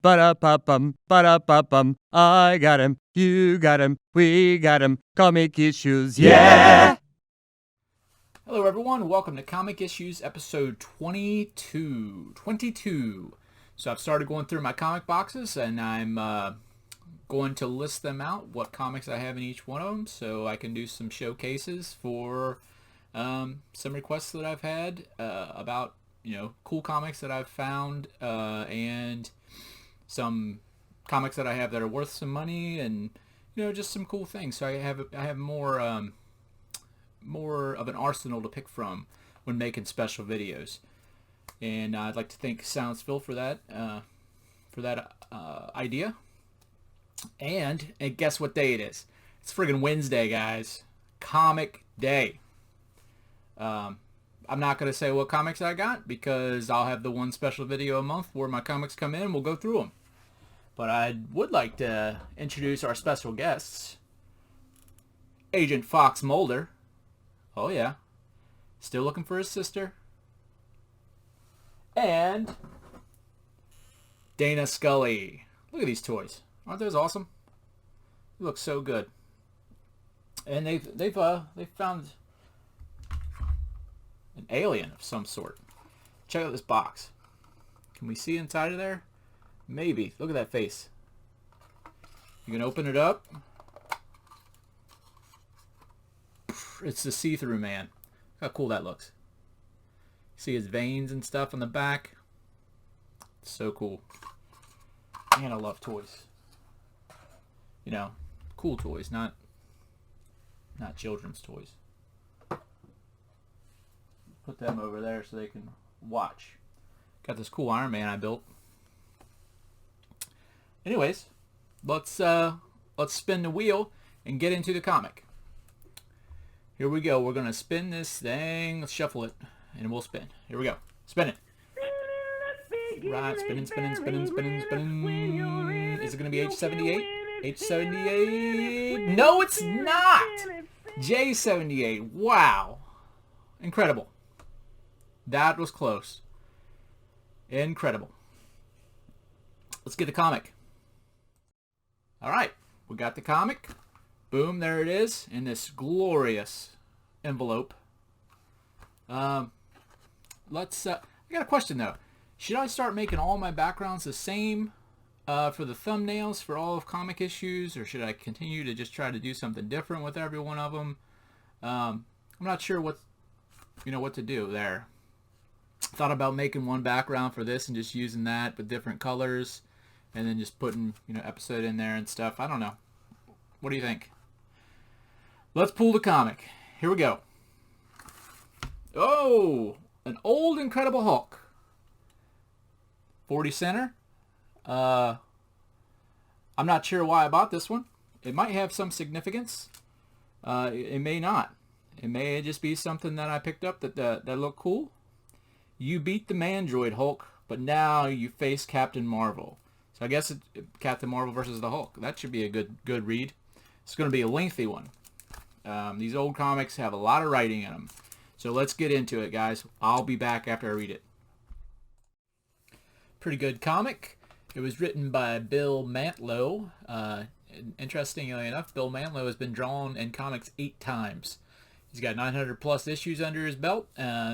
Ba-da-ba-bum, ba-da-ba-bum. I got him, you got him, we got him. Comic issues, yeah! Hello everyone, welcome to Comic Issues episode 22. So I've started going through my comic boxes and I'm going to list them out, what comics I have in each one of them, so I can do some showcases for some requests that I've had about, cool comics that I've found and some comics that I have that are worth some money and, just some cool things. So I have more of an arsenal to pick from when making special videos, and I'd like to thank Silenceville for that idea. And guess what day it is? It's friggin' Wednesday, guys. Comic day. I'm not gonna say what comics I got because I'll have the one special video a month where my comics come in and we'll go through them. But I would like to introduce our special guests. Agent Fox Mulder. Oh yeah. Still looking for his sister. And Dana Scully. Look at these toys. Aren't those awesome? They look so good. And they've found an alien of some sort. Check out this box. Can we see inside of there? Maybe. Look at that face. You can open it up. It's the see-through man. How cool that looks. See his veins and stuff on the back. It's so cool. Man, I love toys. Cool toys, not children's toys. Put them over there so they can watch. Got this cool Iron Man I built. Anyways, let's spin the wheel and get into the comic. Here we go. We're gonna spin this thing. Let's shuffle it, and we'll spin. Here we go. Spin it. Right, spinning. Is it gonna be H78? H78? No, it's not. J78. Wow. Incredible. That was close. Incredible. Let's get the comic. All right, we got the comic. Boom, there it is in this glorious envelope. I got a question though. Should I start making all my backgrounds the same for the thumbnails for all of comic issues, or should I continue to just try to do something different with every one of them? I'm not sure what to do there. Thought about making one background for this and just using that with different colors, and then just putting episode in there and stuff. I don't know. What do you think? Let's pull the comic. Here we go. Oh, an old Incredible Hulk. 40 center. I'm not sure why I bought this one. It might have some significance. It may not. It may just be something that I picked up that looked cool. You beat the Mandroid Hulk, but now you face Captain Marvel. So I guess Captain Marvel versus the Hulk. That should be a good read. It's going to be a lengthy one. These old comics have a lot of writing in them. So let's get into it, guys. I'll be back after I read it. Pretty good comic. It was written by Bill Mantlo. Interestingly enough, Bill Mantlo has been drawn in comics 8 times. He's got 900 plus issues under his belt.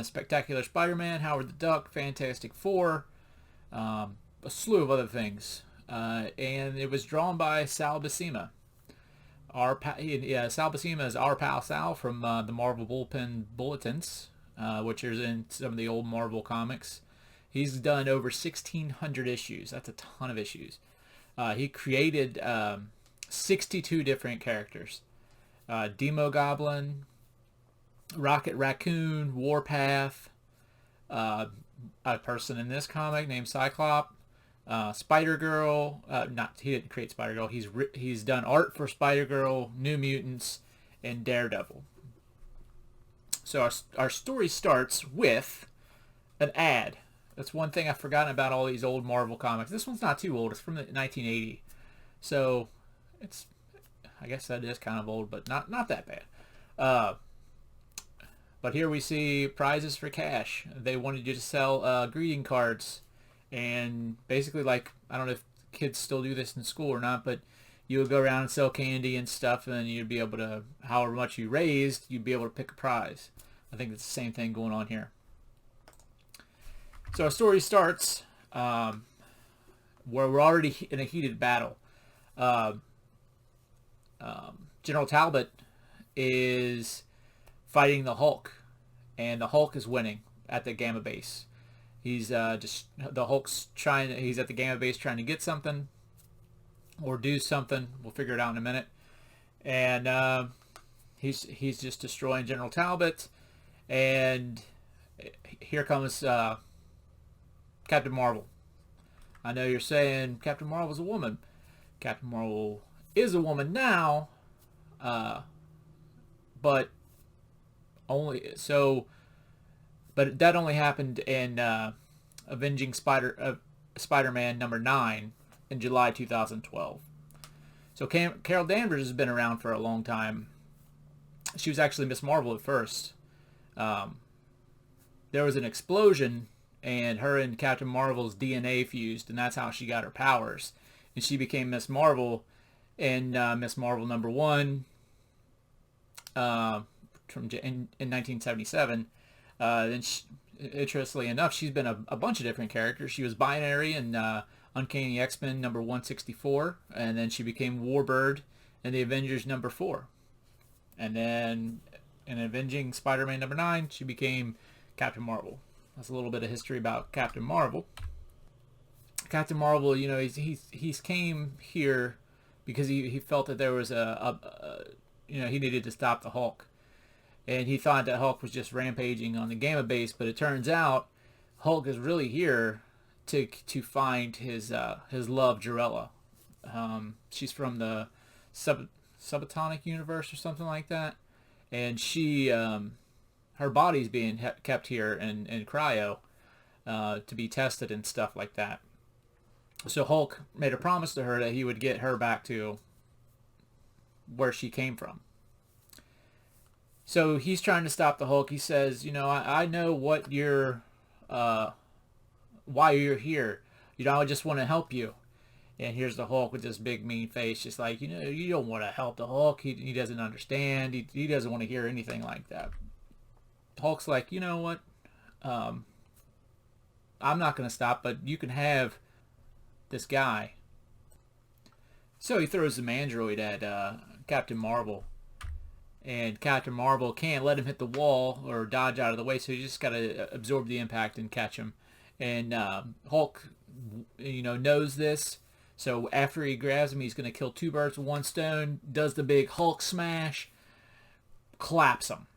Spectacular Spider-Man, Howard the Duck, Fantastic Four, a slew of other things. And it was drawn by Sal Buscema. Sal Buscema is our pal Sal from the Marvel Bullpen Bulletins, which is in some of the old Marvel comics. He's done over 1,600 issues. That's a ton of issues. He created 62 different characters. Demo Goblin, Rocket Raccoon, Warpath, a person in this comic named Cyclops, Spider-Girl. He didn't create Spider-Girl. He's done art for Spider-Girl, New Mutants, and Daredevil. So our story starts with an ad. That's one thing I've forgotten about all these old Marvel comics. This one's not too old. It's from 1980. So I guess that is kind of old, but not that bad. But here we see prizes for cash. They wanted you to sell greeting cards, and basically, like, I don't know if kids still do this in school or not, but you would go around and sell candy and stuff, and you'd be able to, however much you raised, you'd be able to pick a prize. I think it's the same thing going on here. So our story starts where we're already in a heated battle. General Talbot is fighting the Hulk, and the Hulk is winning at the Gamma base. He's the Hulk's he's at the Gamma base trying to get something or do something. We'll figure it out in a minute. And he's just destroying General Talbot, and here comes Captain Marvel. I know you're saying Captain Marvel's a woman. Captain Marvel is a woman now, but that only happened in Avenging Spider-Man number 9 in July 2012. So Carol Danvers has been around for a long time. She was actually Miss Marvel at first. There was an explosion, and her and Captain Marvel's DNA fused, and that's how she got her powers. And she became Miss Marvel in Miss Marvel number 1 in 1977. Then interestingly enough, she's been a bunch of different characters. She was Binary in Uncanny X-Men number 164, and then she became Warbird in the Avengers number 4. And then in Avenging Spider-Man number 9, she became Captain Marvel. That's a little bit of history about Captain Marvel. Captain Marvel, he's came here because he felt that there was he needed to stop the Hulk. And he thought that Hulk was just rampaging on the Gamma base, but it turns out Hulk is really here to find his love, Jarella. She's from the subatomic universe or something like that, and she her body's being kept here in cryo to be tested and stuff like that. So Hulk made a promise to her that he would get her back to where she came from. So he's trying to stop the Hulk. He says, I know what why you're here. I just want to help you. And here's the Hulk with this big mean face, just like, you don't want to help the Hulk. He doesn't understand. He doesn't want to hear anything like that. Hulk's like, you know what? I'm not going to stop, but you can have this guy. So he throws some android at Captain Marvel. And Captain Marvel can't let him hit the wall or dodge out of the way, so you just got to absorb the impact and catch him. And Hulk, knows this. So after he grabs him, he's going to kill two birds with one stone, does the big Hulk smash, claps him.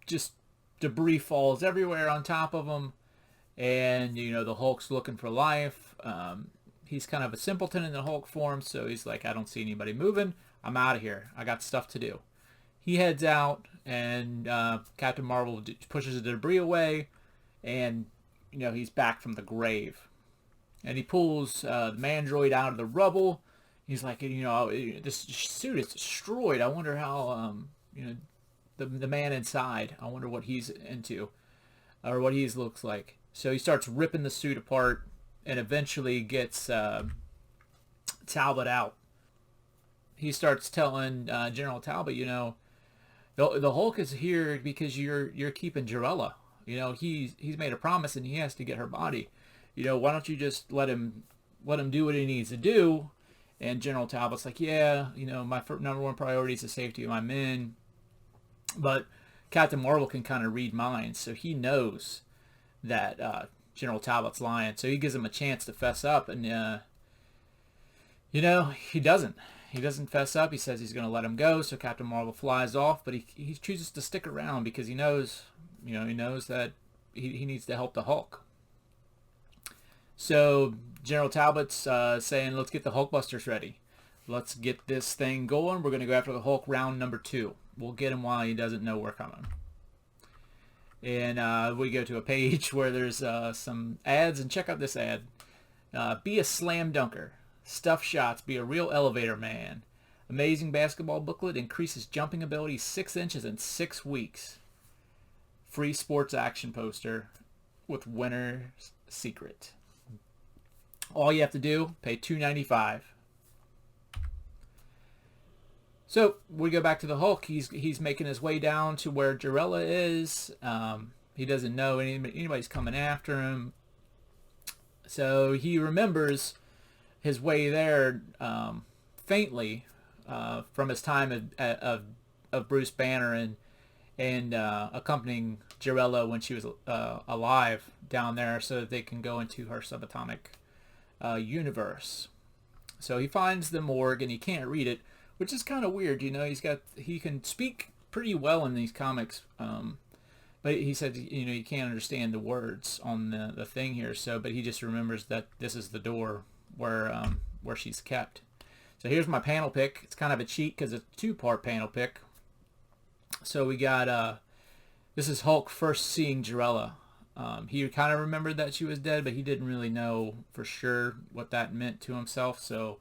Just debris falls everywhere on top of him. And, the Hulk's looking for life. He's kind of a simpleton in the Hulk form, so he's like, I don't see anybody moving. I'm out of here. I got stuff to do. He heads out, and Captain Marvel pushes the debris away, and, he's back from the grave. And he pulls the Mandroid out of the rubble. He's like, this suit is destroyed. I wonder how, the man inside, I wonder what he's into, or what he looks like. So he starts ripping the suit apart, and eventually gets Talbot out. He starts telling General Talbot, the Hulk is here because you're keeping Jarella. He's made a promise and he has to get her body. Why don't you just let him do what he needs to do? And General Talbot's like, yeah, my number one priority is the safety of my men. But Captain Marvel can kind of read minds, so he knows that General Talbot's lying. So he gives him a chance to fess up, and he doesn't. He doesn't fess up. He says he's going to let him go. So Captain Marvel flies off, but he chooses to stick around because he knows that he needs to help the Hulk. So General Talbot's saying, let's get the Hulkbusters ready. Let's get this thing going. We're going to go after the Hulk round number 2. We'll get him while he doesn't know we're coming. And we go to a page where there's some ads, and check out this ad. Be a slam dunker. Stuff shots. Be a real elevator man. Amazing basketball booklet increases jumping ability 6 inches in 6 weeks. Free sports action poster with winner's secret. All you have to do, pay $2.95. So we go back to the Hulk. He's making his way down to where Jarella is. He doesn't know anybody's coming after him. So he remembers his way there faintly from his time of Bruce Banner and accompanying Jarella when she was alive down there, so that they can go into her subatomic universe. So he finds the morgue and he can't read it, which is kind of weird. He can speak pretty well in these comics, but he said he can't understand the words on the thing here. But he just remembers that this is the door where she's kept. So here's my panel pick. It's kind of a cheat because it's a 2-part panel pick. So we got this is Hulk first seeing Jarella. He kind of remembered that she was dead, but he didn't really know for sure what that meant to himself. So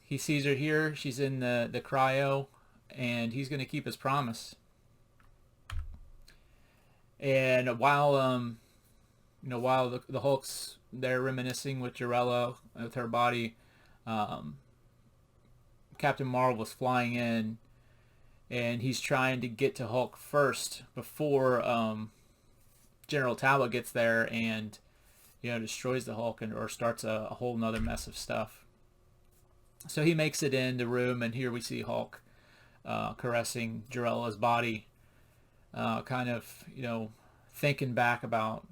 he sees her here. She's in the cryo, and he's going to keep his promise. And while the Hulk's there reminiscing with Jarella with her body, Captain Marvel was flying in, and he's trying to get to Hulk first before General Talbot gets there and destroys the Hulk or starts a whole nother mess of stuff. So he makes it in the room, and here we see Hulk caressing Jarella's body, kind of thinking back about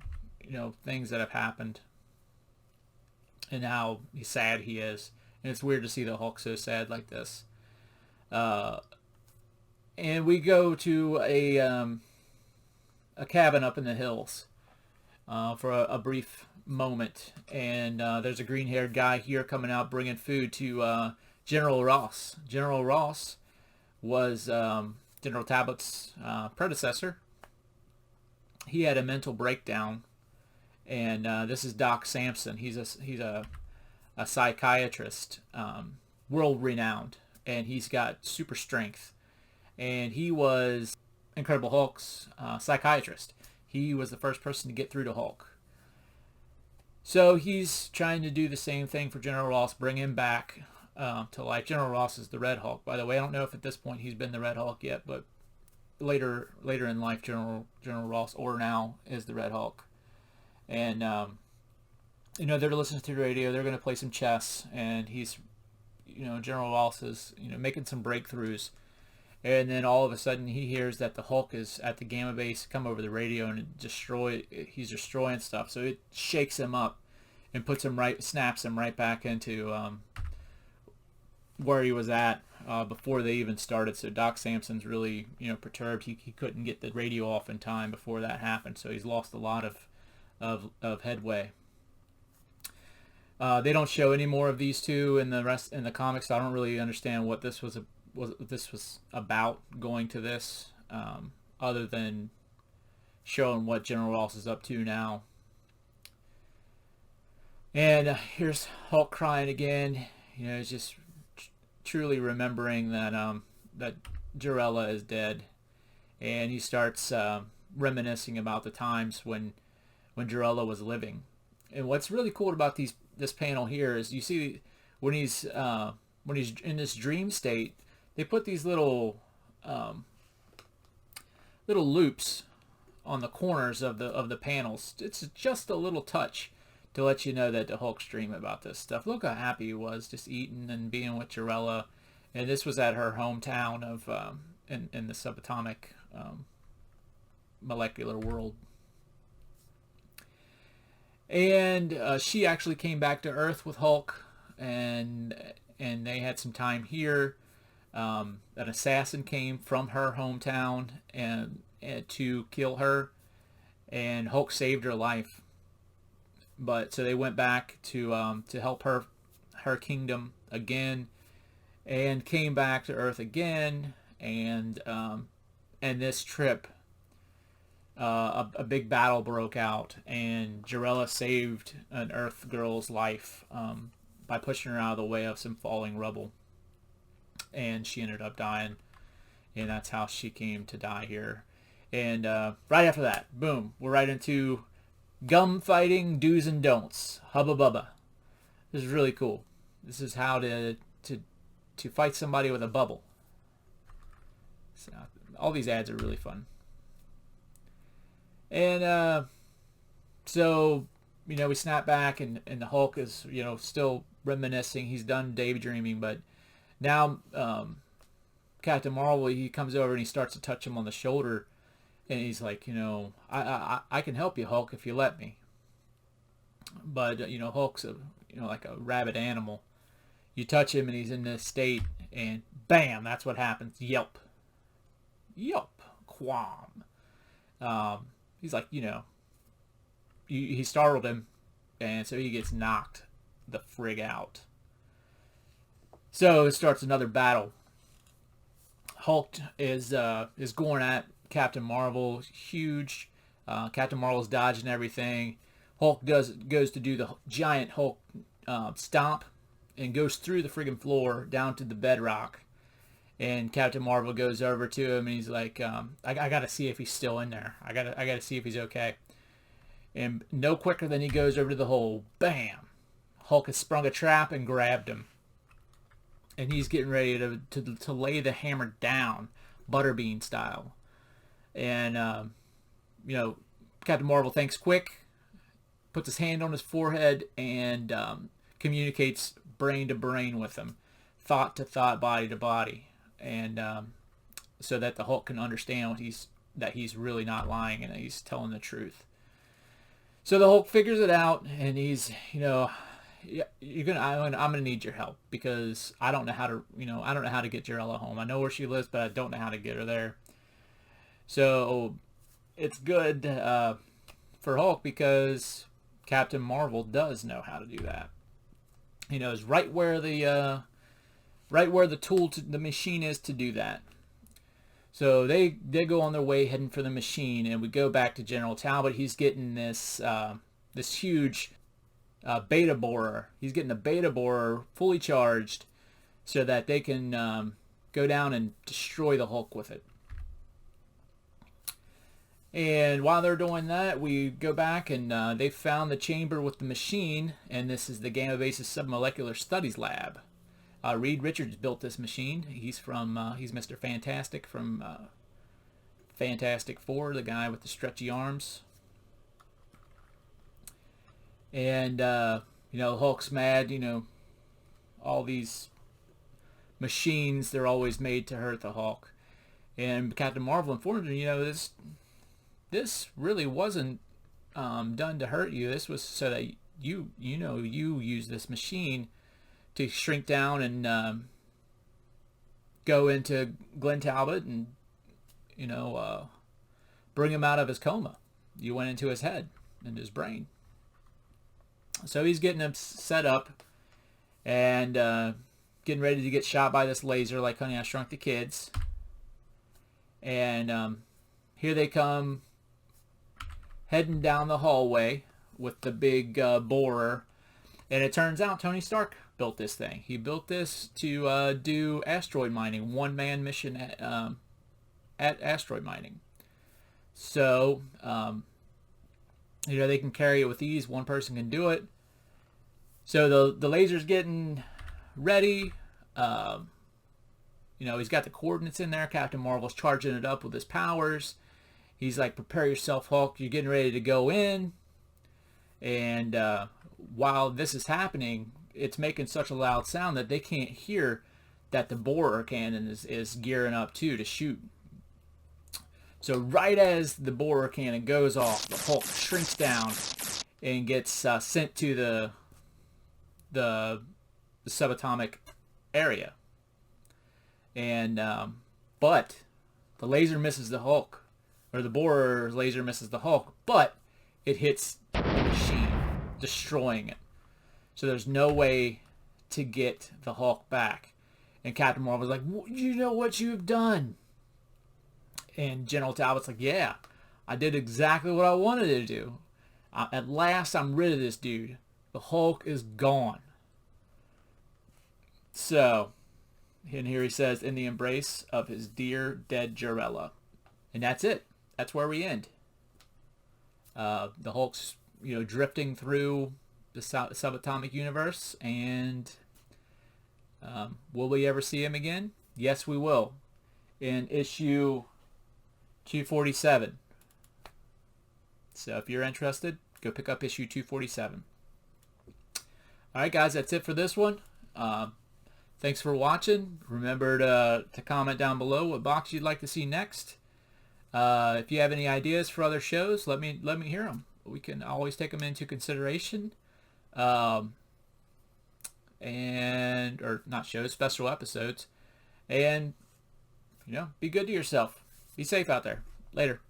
things that have happened and how sad he is. And it's weird to see the Hulk so sad like this. And we go to a cabin up in the hills for a brief moment, and there's a green-haired guy here coming out bringing food to General Ross. General Ross was General Talbot's predecessor. He had a mental breakdown, and this is Doc Samson. He's a psychiatrist, world-renowned, and he's got super strength. And he was Incredible Hulk's psychiatrist. He was the first person to get through to Hulk. So he's trying to do the same thing for General Ross, bring him back to life. General Ross is the Red Hulk, by the way. I don't know if at this point he's been the Red Hulk yet, but later in life, General Ross, or now, is the Red Hulk. And they're listening to the radio. They're going to play some chess, and he's, General Ross is, making some breakthroughs. And then all of a sudden he hears that the Hulk is at the Gamma base, come over the radio, and he's destroying stuff. So it shakes him up and snaps him right back into where he was at before they even started. So Doc Samson's really, perturbed. He couldn't get the radio off in time before that happened. So he's lost a lot of headway. They don't show any more of these two in the comics. So I don't really understand what this was about going to this, other than showing what General Ross is up to now. And here's Hulk crying again. He's just truly remembering that Jarella is dead, and he starts reminiscing about the times when Jarella was living. And what's really cool about this panel here is you see when he's in this dream state, they put these little loops on the corners of the panels. It's just a little touch to let you know that the Hulk's dreaming about this stuff. Look how happy he was, just eating and being with Jarella. And this was at her hometown of in the subatomic molecular world. And she actually came back to Earth with Hulk, and they had some time here. An assassin came from her hometown and to kill her, and Hulk saved her life. But so they went back to help her kingdom again, and came back to Earth again, and this trip, a big battle broke out, and Jarella saved an Earth girl's life by pushing her out of the way of some falling rubble. And she ended up dying, and that's how she came to die here. And right after that, boom, we're right into Gum fighting do's and don'ts. Hubba bubba. This is really cool. This is how to fight somebody with a bubble. So, all these ads are really fun. And so, we snap back and the Hulk is, still reminiscing. He's done daydreaming, but now Captain Marvel, he comes over and he starts to touch him on the shoulder, and he's like, I can help you, Hulk, if you let me. But Hulk's like a rabid animal. You touch him and he's in this state, and bam, that's what happens. Yelp, quam. He's like, he startled him, and so he gets knocked the frig out. So it starts another battle. Hulk is going at Captain Marvel, huge. Captain Marvel's dodging everything. Hulk goes to do the giant Hulk stomp and goes through the friggin' floor down to the bedrock. And Captain Marvel goes over to him and he's like, I gotta see if he's still in there. I gotta see if he's okay. And no quicker than he goes over to the hole, bam! Hulk has sprung a trap and grabbed him. And he's getting ready to lay the hammer down, Butterbean style. And, Captain Marvel thinks quick, puts his hand on his forehead, and communicates brain to brain with him, thought to thought, body to body. And so that the Hulk can understand that he's really not lying and that he's telling the truth. So the Hulk figures it out, and he's, I'm gonna need your help because I don't know how to get Jarella home. I know where she lives, but I don't know how to get her there. So it's good for Hulk because Captain Marvel does know how to do that. He knows right where the tool the machine is to do that. So they go on their way heading for the machine, and we go back to General Talbot. He's getting this huge beta borer. He's getting a beta borer fully charged so that they can go down and destroy the Hulk with it. And while they're doing that, we go back and they found the chamber with the machine, and this is the Gamma Base's Submolecular Studies Lab. Reed Richards built this machine. He's Mr. Fantastic from Fantastic Four, the guy with the stretchy arms. And, Hulk's mad, all these machines, they're always made to hurt the Hulk. And Captain Marvel informed him, this really wasn't done to hurt you. This was so that you use this machine to shrink down and go into Glenn Talbot and, bring him out of his coma. You went into his head and his brain. So he's getting him set up and getting ready to get shot by this laser like Honey, I Shrunk the Kids. And here they come heading down the hallway with the big borer. And it turns out Tony Stark built this thing. He built this to do asteroid mining, one-man mission at asteroid mining. So, they can carry it with ease. One person can do it. So the laser's getting ready. He's got the coordinates in there. Captain Marvel's charging it up with his powers. He's like, prepare yourself, Hulk. You're getting ready to go in. And while this is happening, it's making such a loud sound that they can't hear that the borer cannon is gearing up too to shoot. So right as the borer cannon goes off, the Hulk shrinks down and gets sent to the subatomic area. And but the laser misses the Hulk, or the borer laser misses the Hulk, but it hits the machine, destroying it. So there's no way to get the Hulk back. And Captain Marvel's like, you know what you've done? And General Talbot's like, yeah, I did exactly what I wanted to do. At last, I'm rid of this dude. The Hulk is gone. So, and here he says, in the embrace of his dear dead Jarella. And that's it. That's where we end. The Hulk's drifting through the subatomic universe. And will we ever see him again? Yes, we will. In issue 247. So if you're interested, go pick up issue 247. All right, guys, that's it for this one. Thanks for watching. Remember to comment down below what box you'd like to see next. If you have any ideas for other shows, let me hear them. We can always take them into consideration. Or not shows, special episodes. And be good to yourself. Be safe out there. Later.